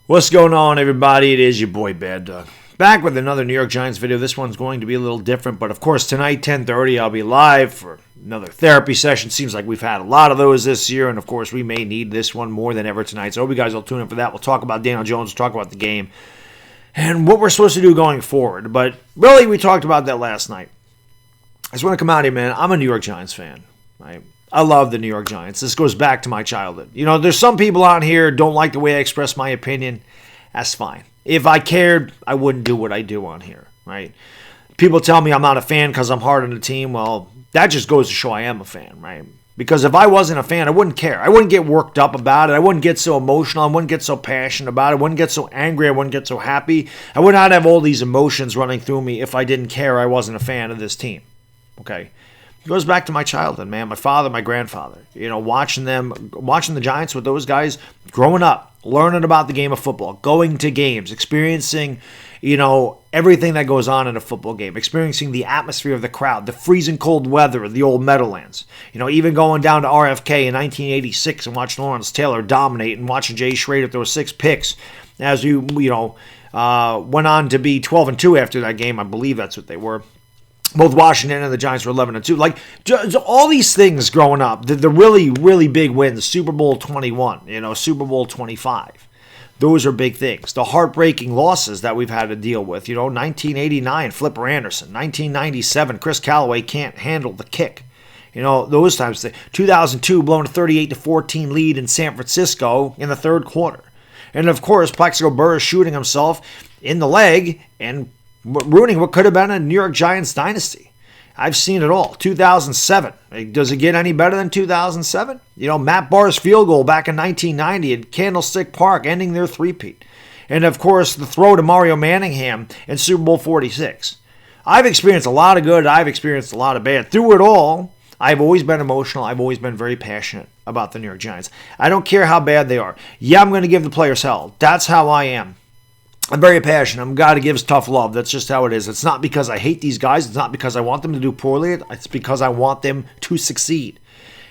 What's going on, everybody? It is your boy Baddog. Back with another New York Giants video. This one's going to be a little different, but of course tonight, 10:30, I'll be live for another therapy session. Seems like we've had a lot of those this year, and of course we may need this one more than ever tonight. So I hope you guys will tune in for that. We'll talk about Daniel Jones, we'll talk about the game, and what we're supposed to do going forward. But really, we talked about that last night. I just want to come out here, man. I'm a New York Giants fan, right? I love the New York Giants. This goes back to my childhood. You know, there's some people out here don't like the way I express my opinion. That's fine. If I cared, I wouldn't do what I do on here, right? People tell me I'm not a fan because I'm hard on the team. Well, that just goes to show I am a fan, right? Because if I wasn't a fan, I wouldn't care. I wouldn't get worked up about it. I wouldn't get so emotional. I wouldn't get so passionate about it. I wouldn't get so angry. I wouldn't get so happy. I would not have all these emotions running through me if I didn't care I wasn't a fan of this team, okay? It goes back to my childhood, man. My father, my grandfather. You know, watching the Giants with those guys, growing up, learning about the game of football, going to games, experiencing, you know, everything that goes on in a football game, experiencing the atmosphere of the crowd, the freezing cold weather of the old Meadowlands. You know, even going down to RFK in 1986 and watching Lawrence Taylor dominate and watching Jay Schrader throw 6 picks as you know, went on to be 12-2 after that game. I believe that's what they were. Both Washington and the Giants were 11-2. Like, just all these things growing up, the really, really big wins, Super Bowl 21, you know, Super Bowl 25. Those are big things. The heartbreaking losses that we've had to deal with, you know, 1989, Flipper Anderson. 1997, Chris Callaway can't handle the kick. You know, those times. 2002, blowing a 38-14 lead in San Francisco in the third quarter. And, of course, Plaxico Burress shooting himself in the leg and ruining what could have been a New York Giants dynasty. I've seen it all. 2007. Does it get any better than 2007? You know, Matt Barr's field goal back in 1990 at Candlestick Park, ending their three-peat. And, of course, the throw to Mario Manningham in Super Bowl 46. I've experienced a lot of good. I've experienced a lot of bad. Through it all, I've always been emotional. I've always been very passionate about the New York Giants. I don't care how bad they are. Yeah, I'm going to give the players hell. That's how I am. I'm very passionate. I'm a guy that gives tough love. That's just how it is. It's not because I hate these guys. It's not because I want them to do poorly. It's because I want them to succeed.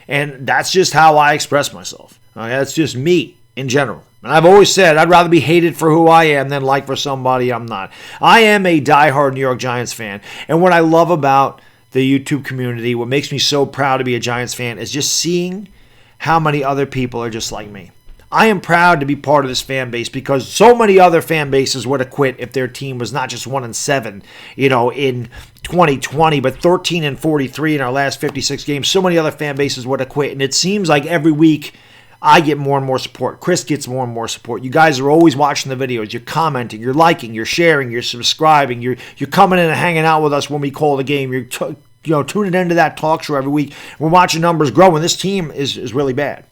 And that's just how I express myself. Okay? That's just me in general. And I've always said I'd rather be hated for who I am than liked for somebody I'm not. I am a diehard New York Giants fan. And what I love about the YouTube community, what makes me so proud to be a Giants fan, is just seeing how many other people are just like me. I am proud to be part of this fan base because so many other fan bases would have quit if their team was not just 1-7, you know, in 2020, but 13-43 in our last 56 games. So many other fan bases would have quit, and it seems like every week I get more and more support. Chris gets more and more support. You guys are always watching the videos. You're commenting, you're liking, you're sharing, you're subscribing, you're coming in and hanging out with us when we call the game. You're tuning into that talk show every week. We're watching numbers grow, and this team is really bad.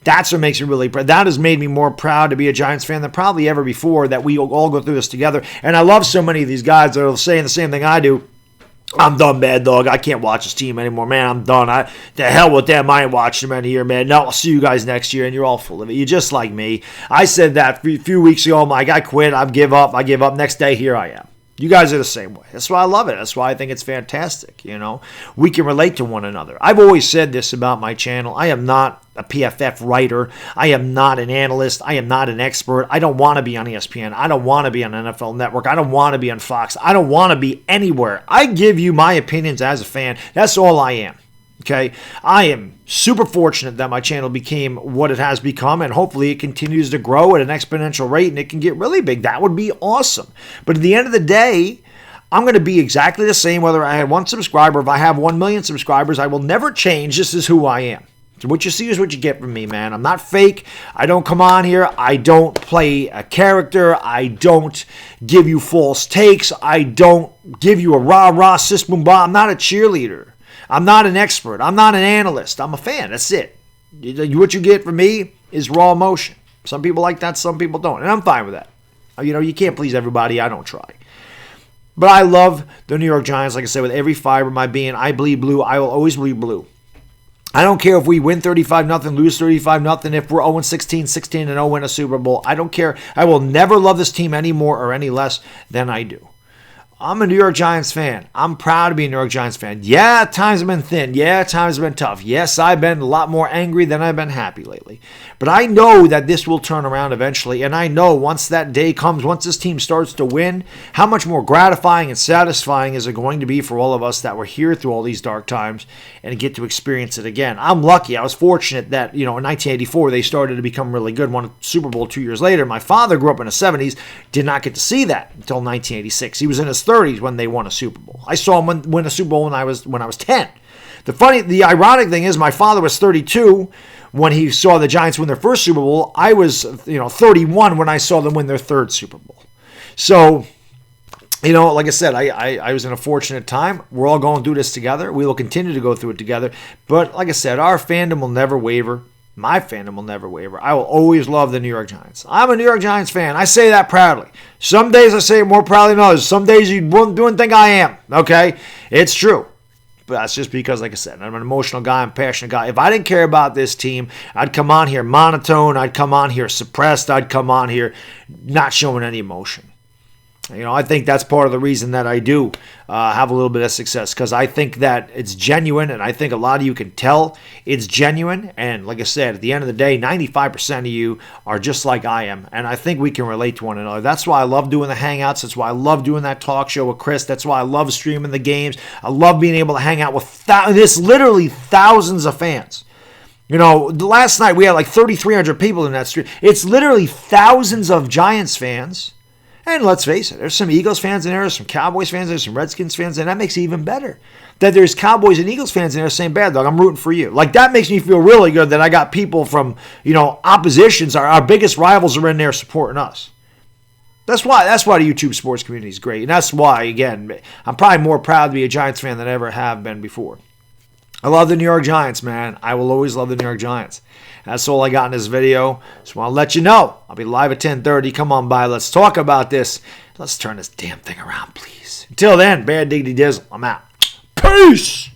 That's what makes me really proud. That has made me more proud to be a Giants fan than probably ever before, that we all go through this together. And I love so many of these guys that are saying the same thing I do. I'm done, Baddog. I can't watch this team anymore, man. I'm done. The hell with them. I ain't watching them any year, man. No, I'll see you guys next year, and you're all full of it. You're just like me. I said that a few weeks ago. I'm like, I quit. I give up. Next day, here I am. You guys are the same way. That's why I love it. That's why I think it's fantastic, you know. We can relate to one another. I've always said this about my channel. I am not a PFF writer. I am not an analyst. I am not an expert. I don't want to be on ESPN. I don't want to be on NFL Network. I don't want to be on Fox. I don't want to be anywhere. I give you my opinions as a fan. That's all I am. Okay, I am super fortunate that my channel became what it has become, and hopefully it continues to grow at an exponential rate and it can get really big. That would be awesome. But at the end of the day, I'm going to be exactly the same whether I have 1 subscriber. If I have 1 million subscribers, I will never change. This is who I am. So what you see is what you get from me, man. I'm not fake. I don't come on here. I don't play a character. I don't give you false takes. I don't give you a rah-rah, sis boom bah. I'm not a cheerleader. I'm not an expert. I'm not an analyst. I'm a fan. That's it. What you get from me is raw emotion. Some people like that. Some people don't. And I'm fine with that. You know, you can't please everybody. I don't try. But I love the New York Giants. Like I said, with every fiber of my being, I bleed blue. I will always bleed blue. I don't care if we win 35-0, lose 35-0, if we're 0-16, 16-0, win a Super Bowl. I don't care. I will never love this team any more or any less than I do. I'm a New York Giants fan. I'm proud to be a New York Giants fan. Yeah, times have been thin. Yeah, times have been tough. Yes, I've been a lot more angry than I've been happy lately. But I know that this will turn around eventually, and I know once that day comes, once this team starts to win, how much more gratifying and satisfying is it going to be for all of us that were here through all these dark times and get to experience it again. I'm lucky. I was fortunate that, in 1984, they started to become really good, won a Super Bowl 2 years later. My father grew up in the 70s, did not get to see that until 1986. He was in his 30s when they won a Super Bowl. I saw him win a Super Bowl when I was 10. The ironic thing is my father was 32 when he saw the Giants win their first Super Bowl. I was 31 when I saw them win their third Super Bowl. So, like I said, I was in a fortunate time. We're all going through this together. We will continue to go through it together. But like I said, our fandom will never waver. My fandom will never waver. I will always love the New York Giants. I'm a New York Giants fan. I say that proudly. Some days I say it more proudly than others. Some days you wouldn't think I am. Okay? It's true. But that's just because, like I said, I'm an emotional guy. I'm a passionate guy. If I didn't care about this team, I'd come on here monotone. I'd come on here suppressed. I'd come on here not showing any emotion. I think that's part of the reason that I do have a little bit of success, because I think that it's genuine, and I think a lot of you can tell it's genuine. And like I said, at the end of the day, 95% of you are just like I am, and I think we can relate to one another. That's why I love doing the Hangouts. That's why I love doing that talk show with Chris. That's why I love streaming the games. I love being able to hang out with literally thousands of fans. Last night we had like 3,300 people in that stream. It's literally thousands of Giants fans. And let's face it, there's some Eagles fans in there, there's some Cowboys fans, there's some Redskins fans, and that makes it even better. That there's Cowboys and Eagles fans in there saying, Baddog, I'm rooting for you. Like, that makes me feel really good that I got people from, oppositions. Our biggest rivals are in there supporting us. That's why the YouTube sports community is great. And that's why, again, I'm probably more proud to be a Giants fan than I ever have been before. I love the New York Giants, man. I will always love the New York Giants. That's all I got in this video. Just want to let you know. I'll be live at 10:30. Come on by. Let's talk about this. Let's turn this damn thing around, please. Until then, bad diggity dizzle. I'm out. Peace!